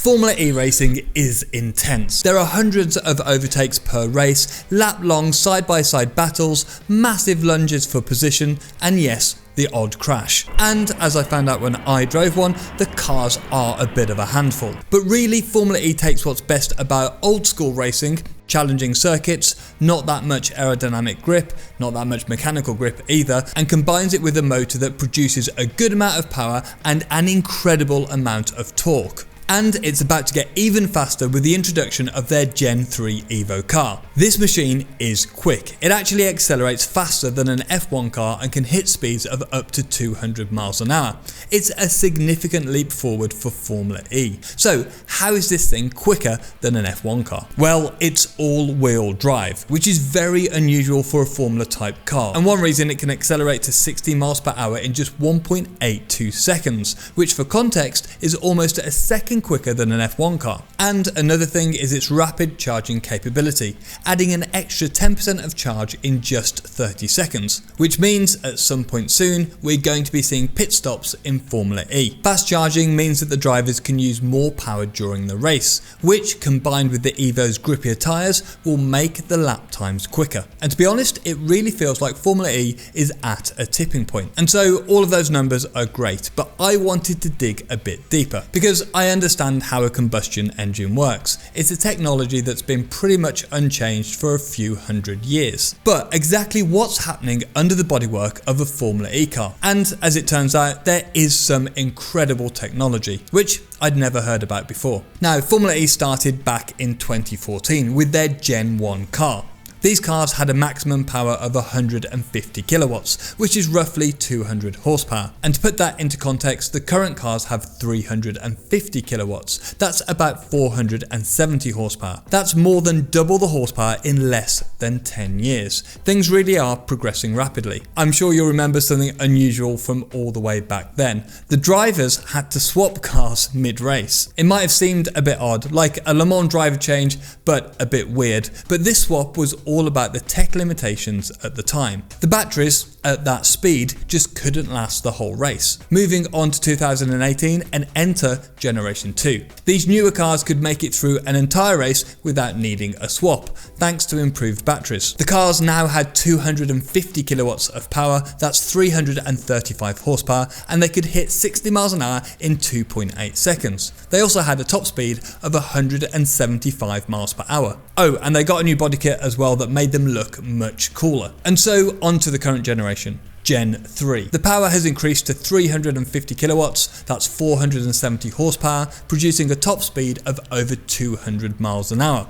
Formula E racing is intense. There are hundreds of overtakes per race, lap-long side-by-side battles, massive lunges for position, and yes, the odd crash. And as I found out when I drove one, the cars are a bit of a handful. But really, Formula E takes what's best about old school racing, challenging circuits, not that much aerodynamic grip, not that much mechanical grip either, and combines it with a motor that produces a good amount of power and an incredible amount of torque. And it's about to get even faster with the introduction of their Gen 3 Evo car. This machine is quick. It actually accelerates faster than an F1 car and can hit speeds of up to 200 miles an hour. It's a significant leap forward for Formula E. So how is this thing quicker than an F1 car? Well, it's all-wheel drive, which is very unusual for a Formula type car. And one reason it can accelerate to 60 miles per hour in just 1.82 seconds, which for context is almost a second quicker than an F1 car. And another thing is its rapid charging capability, adding an extra 10% of charge in just 30 seconds, which means at some point soon we're going to be seeing pit stops in Formula E. Fast charging means that the drivers can use more power during the race, which combined with the Evo's grippier tyres will make the lap times quicker. And to be honest, it really feels like Formula E is at a tipping point. And so all of those numbers are great, but I wanted to dig a bit deeper because I understand how a combustion engine works. It's a technology that's been pretty much unchanged for a few hundred years. But exactly what's happening under the bodywork of a Formula E car? And as it turns out, there is some incredible technology, which I'd never heard about before. Now, Formula E started back in 2014 with their Gen 1 car. These cars had a maximum power of 150 kilowatts, which is roughly 200 horsepower. And to put that into context, the current cars have 350 kilowatts. That's about 470 horsepower. That's more than double the horsepower in less than 10 years. Things really are progressing rapidly. I'm sure you'll remember something unusual from all the way back then. The drivers had to swap cars mid-race. It might have seemed a bit odd, like a Le Mans driver change, but a bit weird. But this swap was all about the tech limitations at the time. The batteries at that speed just couldn't last the whole race. Moving on to 2018 and enter Generation 2. These newer cars could make it through an entire race without needing a swap, thanks to improved batteries. The cars now had 250 kilowatts of power, that's 335 horsepower, and they could hit 60 miles an hour in 2.8 seconds. They also had a top speed of 175 miles per hour. Oh, and they got a new body kit as well that made them look much cooler. And so on to the current generation. Gen 3. The power has increased to 350 kilowatts, that's 470 horsepower, producing a top speed of over 200 miles an hour.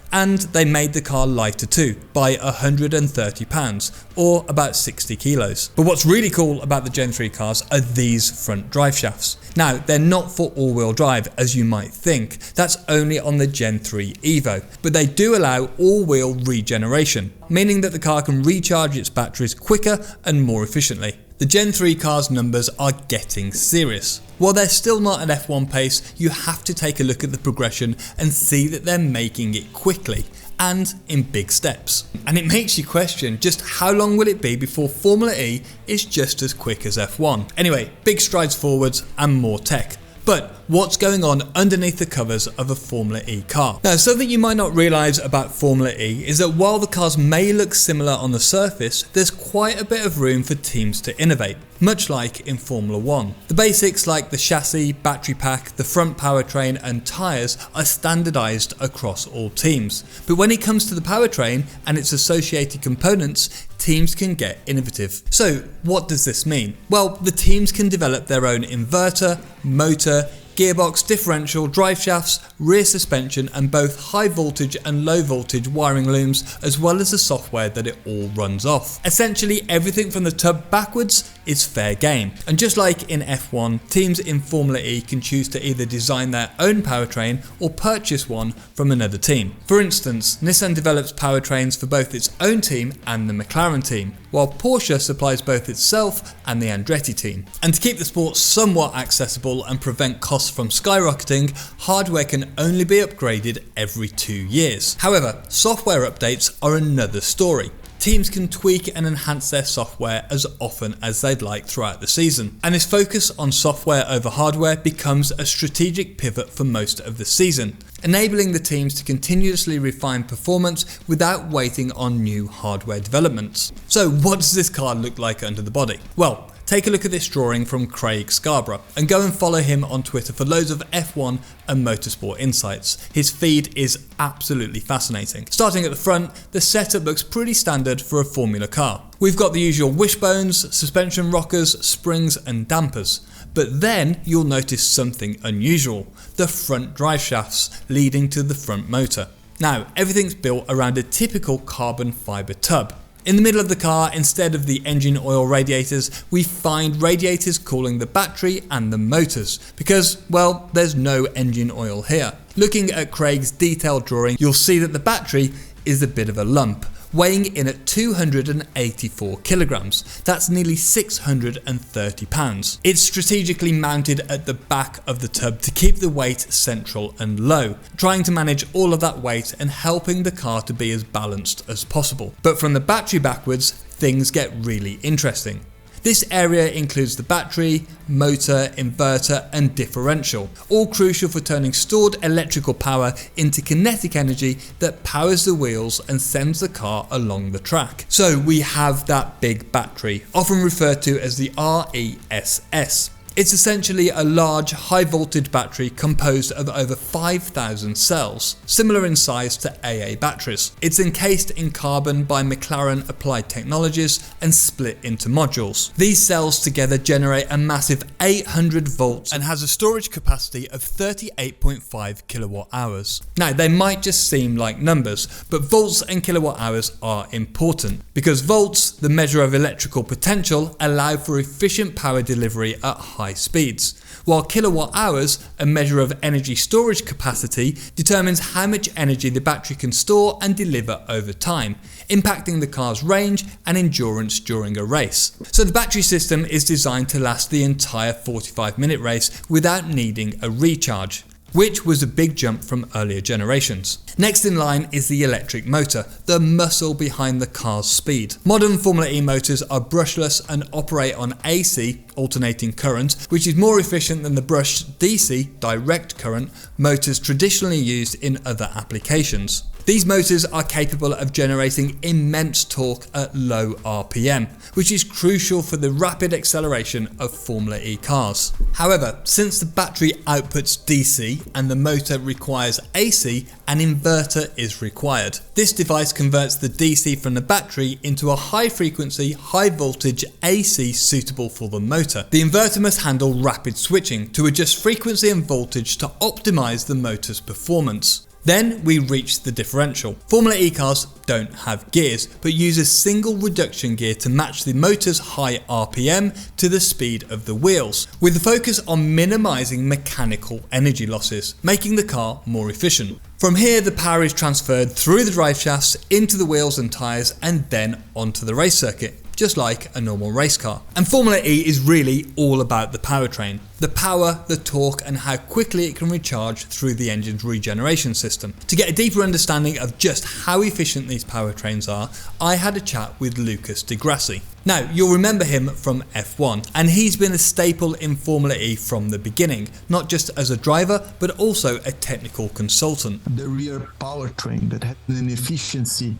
And they made the car lighter too, by 130 pounds, or about 60 kilos. But what's really cool about the Gen 3 cars are these front drive shafts. Now, they're not for all-wheel drive, as you might think. That's only on the Gen 3 Evo, but they do allow all-wheel regeneration, meaning that the car can recharge its batteries quicker and more efficiently. The Gen 3 cars' numbers are getting serious. While they're still not at F1 pace, you have to take a look at the progression and see that they're making it quickly and in big steps. And it makes you question just how long will it be before Formula E is just as quick as F1. Anyway, big strides forwards and more tech. But what's going on underneath the covers of a Formula E car? Now, something you might not realise about Formula E is that while the cars may look similar on the surface, there's quite a bit of room for teams to innovate, much like in Formula 1. The basics like the chassis, battery pack, the front powertrain and tyres are standardised across all teams. But when it comes to the powertrain and its associated components, teams can get innovative. So what does this mean? Well, the teams can develop their own inverter, motor, gearbox, differential, drive shafts, rear suspension and both high voltage and low voltage wiring looms, as well as the software that it all runs off. Essentially everything from the tub backwards is fair game. And just like in F1, teams in Formula E can choose to either design their own powertrain or purchase one from another team. For instance, Nissan develops powertrains for both its own team and the McLaren team, while Porsche supplies both itself and the Andretti team. And to keep the sport somewhat accessible and prevent costs from skyrocketing, hardware can only be upgraded every 2 years. However, software updates are another story. teams can tweak and enhance their software as often as they'd like throughout the season. And this focus on software over hardware becomes a strategic pivot for most of the season, enabling the teams to continuously refine performance without waiting on new hardware developments. So what does this car look like under the body? Well, take a look at this drawing from Craig Scarborough and go and follow him on Twitter for loads of F1 and motorsport insights. His feed is absolutely fascinating. Starting at the front, the setup looks pretty standard for a Formula car. We've got the usual wishbones, suspension rockers, springs and dampers. But then you'll notice something unusual: the front drive shafts leading to the front motor. Now, everything's built around a typical carbon fibre tub. In the middle of the car, instead of the engine oil radiators, we find radiators cooling the battery and the motors, because, well, there's no engine oil here. Looking at Craig's detailed drawing, you'll see that the battery is a bit of a lump, weighing in at 284 kilograms. That's nearly 630 pounds. It's strategically mounted at the back of the tub to keep the weight central and low, trying to manage all of that weight and helping the car to be as balanced as possible. But from the battery backwards, things get really interesting. This area includes the battery, motor, inverter and differential, all crucial for turning stored electrical power into kinetic energy that powers the wheels and sends the car along the track. So we have that big battery, often referred to as the RESS. It's essentially a large, high-voltage battery composed of over 5,000 cells, similar in size to AA batteries. It's encased in carbon by McLaren Applied Technologies and split into modules. These cells together generate a massive 800 volts and has a storage capacity of 38.5 kilowatt hours. Now, they might just seem like numbers, but volts and kilowatt hours are important, because volts, the measure of electrical potential, allow for efficient power delivery at high speeds, while kilowatt hours, a measure of energy storage capacity, determines how much energy the battery can store and deliver over time, impacting the car's range and endurance during a race. So the battery system is designed to last the entire 45-minute race without needing a recharge, which was a big jump from earlier generations. Next in line is the electric motor, the muscle behind the car's speed. Modern Formula E motors are brushless and operate on AC, alternating current, which is more efficient than the brushed DC, direct current, motors traditionally used in other applications. These motors are capable of generating immense torque at low RPM, which is crucial for the rapid acceleration of Formula E cars. However, since the battery outputs DC and the motor requires AC, an inverter is required. This device converts the DC from the battery into a high frequency, high voltage AC suitable for the motor. The inverter must handle rapid switching to adjust frequency and voltage to optimize the motor's performance. Then we reach the differential. Formula E cars don't have gears, but use a single reduction gear to match the motor's high RPM to the speed of the wheels, with a focus on minimizing mechanical energy losses, making the car more efficient. From here, the power is transferred through the drive shafts into the wheels and tyres and then onto the race circuit, just like a normal race car. And Formula E is really all about the powertrain. The power, the torque and how quickly it can recharge through the engine's regeneration system. To get a deeper understanding of just how efficient these powertrains are, I had a chat with Lucas Di Grassi. Now, you'll remember him from F1, and he's been a staple in Formula E from the beginning, not just as a driver, but also a technical consultant. The rear powertrain that has an efficiency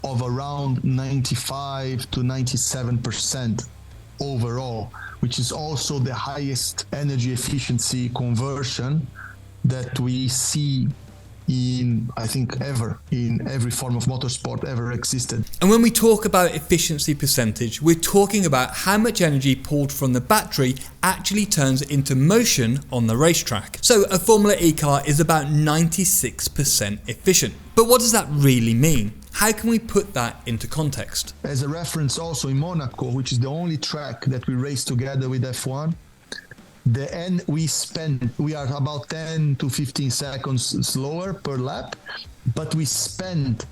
of around 95 to 97% overall, which is also the highest energy efficiency conversion that we see in, I think, in every form of motorsport ever existed. And when we talk about efficiency percentage, we're talking about how much energy pulled from the battery actually turns into motion on the racetrack. So a Formula E car is about 96% efficient. But what does that really mean? How can we put that into context? As a reference, also in Monaco, which is the only track that we race together with F1, we are about 10 to 15 seconds slower per lap, but we spend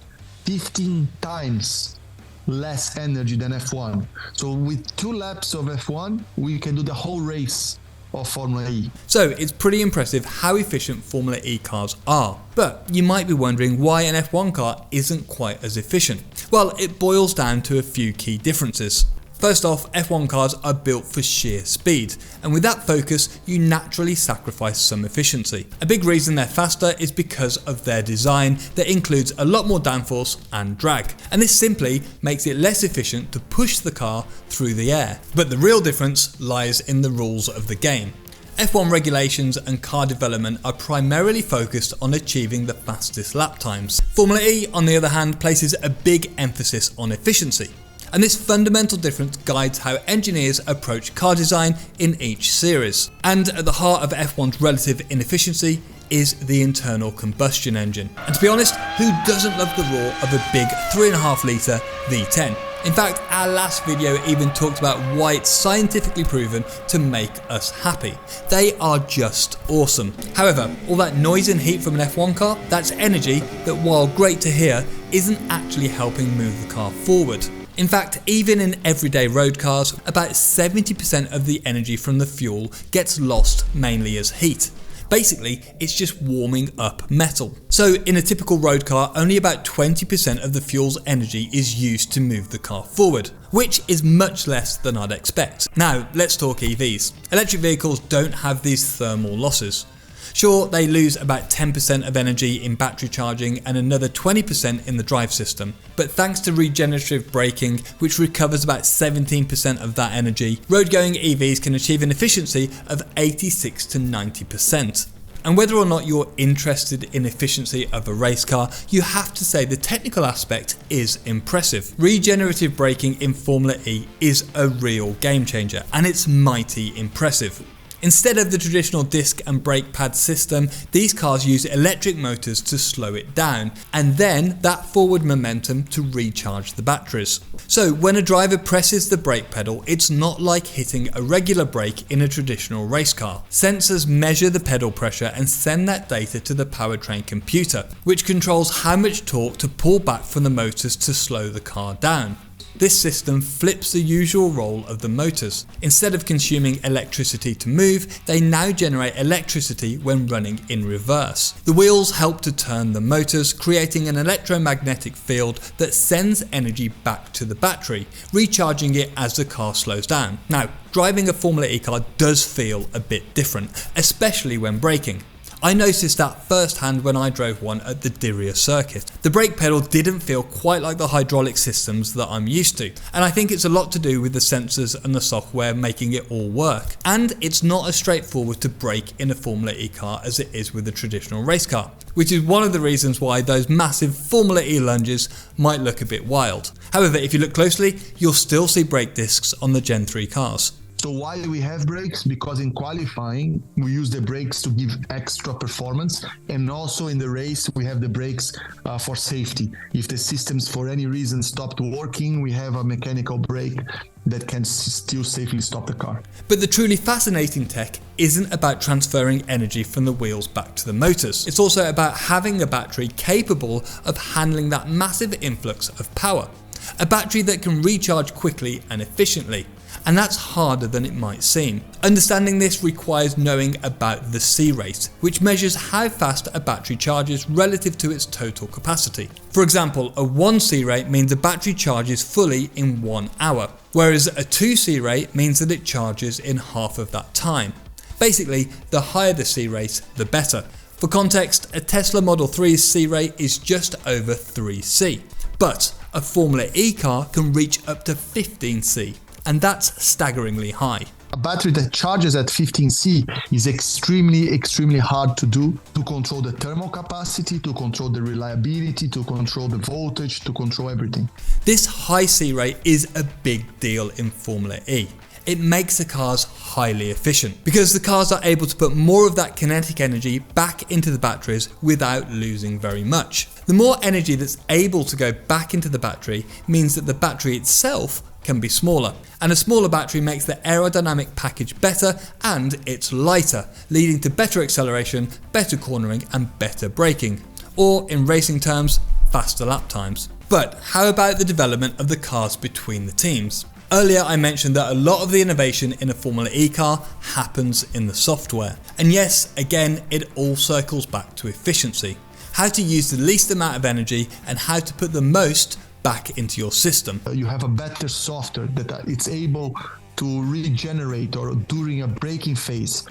15 times less energy than F1. So with 2 laps of F1, we can do the whole race of Formula E. So it's pretty impressive how efficient Formula E cars are. But you might be wondering why an F1 car isn't quite as efficient. Well, it boils down to a few key differences. First off, F1 cars are built for sheer speed, and with that focus you naturally sacrifice some efficiency. A big reason they're faster is because of their design that includes a lot more downforce and drag, and this simply makes it less efficient to push the car through the air. But the real difference lies in the rules of the game. F1 regulations and car development are primarily focused on achieving the fastest lap times. Formula E, on the other hand, places a big emphasis on efficiency. And this fundamental difference guides how engineers approach car design in each series. And at the heart of F1's relative inefficiency is the internal combustion engine. And to be honest, who doesn't love the roar of a big 3.5 litre V10? In fact, our last video even talked about why it's scientifically proven to make us happy. They are just awesome. However, all that noise and heat from an F1 car, that's energy that, while great to hear, isn't actually helping move the car forward. In fact, even in everyday road cars, about 70% of the energy from the fuel gets lost mainly as heat. Basically, it's just warming up metal. So in a typical road car, only about 20% of the fuel's energy is used to move the car forward, which is much less than I'd expect. Now, let's talk EVs. Electric vehicles don't have these thermal losses. Sure, they lose about 10% of energy in battery charging and another 20% in the drive system, but thanks to regenerative braking, which recovers about 17% of that energy, road-going EVs can achieve an efficiency of 86 to 90%. And whether or not you're interested in efficiency of a race car, you have to say the technical aspect is impressive. Regenerative braking in Formula E is a real game changer, and it's mighty impressive. Instead of the traditional disc and brake pad system, these cars use electric motors to slow it down, and then that forward momentum to recharge the batteries. So when a driver presses the brake pedal, it's not like hitting a regular brake in a traditional race car. Sensors measure the pedal pressure and send that data to the Powertrain computer, which controls how much torque to pull back from the motors to slow the car down. This system flips the usual role of the motors. Instead of consuming electricity to move, they now generate electricity when running in reverse. The wheels help to turn the motors, creating an electromagnetic field that sends energy back to the battery, recharging it as the car slows down. Now, driving a Formula E car does feel a bit different, especially when braking. I noticed that firsthand when I drove one at the Diriyah circuit. The brake pedal didn't feel quite like the hydraulic systems that I'm used to, and I think it's a lot to do with the sensors and the software making it all work. And it's not as straightforward to brake in a Formula E car as it is with a traditional race car, which is one of the reasons why those massive Formula E lunges might look a bit wild. However, if you look closely, you'll still see brake discs on the Gen 3 cars. So why do we have brakes? Because in qualifying, we use the brakes to give extra performance. And also in the race, we have the brakes for safety. If the systems for any reason stopped working, we have a mechanical brake that can still safely stop the car. But the truly fascinating tech isn't about transferring energy from the wheels back to the motors. It's also about having a battery capable of handling that massive influx of power. A battery that can recharge quickly and efficiently. And that's harder than it might seem. Understanding this requires knowing about the C rate, which measures how fast a battery charges relative to its total capacity. For example, a 1 C rate means the battery charges fully in 1 hour, whereas a 2 C rate means that it charges in half of that time. Basically, the higher the C rate, the better. For context, a Tesla Model 3's C rate is just over 3C, but a Formula E car can reach up to 15C. And that's staggeringly high. A battery that charges at 15C is extremely hard to do, to control the thermal capacity, to control the reliability, to control the voltage, to control everything. This high C rate is a big deal in Formula E. It makes the cars highly efficient because the cars are able to put more of that kinetic energy back into the batteries without losing very much. The more energy that's able to go back into the battery means that the battery itself can be smaller, and a smaller battery makes the aerodynamic package better and it's lighter, leading to better acceleration, better cornering and better braking, or in racing terms, faster lap times. But how about the development of the cars between the teams? Earlier I mentioned that a lot of the innovation in a Formula E car happens in the software. And yes, again, it all circles back to efficiency. How to use the least amount of energy and how to put the most back into your system. You have a better software that it's able to regenerate, or during a braking phase,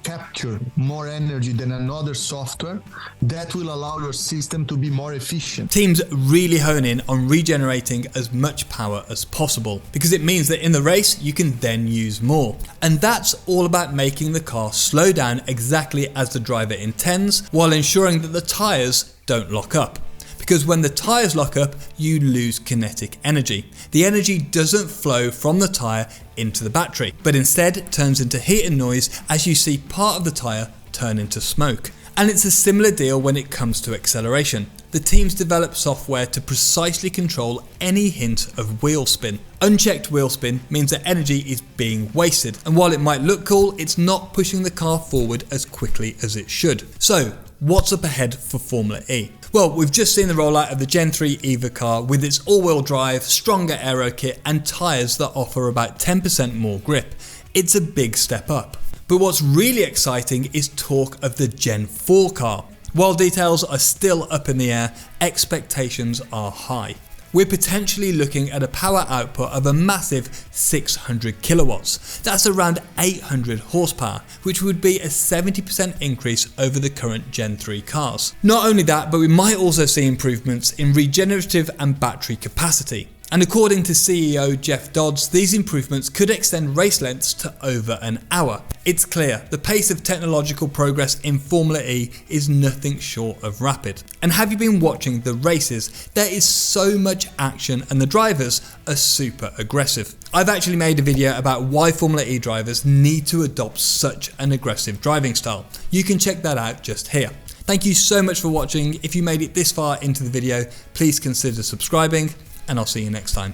capture more energy than another software. That will allow your system to be more efficient. Teams really hone in on regenerating as much power as possible, because it means that in the race you can then use more. And that's all about making the car slow down exactly as the driver intends, while ensuring that the tyres don't lock up. Because when the tyres lock up, you lose kinetic energy. The energy doesn't flow from the tyre into the battery, but instead turns into heat and noise as you see part of the tyre turn into smoke. And it's a similar deal when it comes to acceleration. The teams develop software to precisely control any hint of wheel spin. Unchecked wheel spin means that energy is being wasted, and while it might look cool, it's not pushing the car forward as quickly as it should. So, what's up ahead for Formula E? Well, we've just seen the rollout of the Gen 3 Evo car with its all-wheel drive, stronger aero kit and tyres that offer about 10% more grip. It's a big step up. But what's really exciting is talk of the Gen 4 car. While details are still up in the air, expectations are high. We're potentially looking at a power output of a massive 600 kilowatts. That's around 800 horsepower, which would be a 70% increase over the current Gen 3 cars. Not only that, but we might also see improvements in regenerative and battery capacity. And according to CEO Jeff Dodds, these improvements could extend race lengths to over an hour. It's clear the pace of technological progress in Formula E is nothing short of rapid. And have you been watching the races? There is so much action and the drivers are super aggressive. I've actually made a video about why Formula E drivers need to adopt such an aggressive driving style. You can check that out just here. Thank you so much for watching. If you made it this far into the video, please consider subscribing, and I'll see you next time.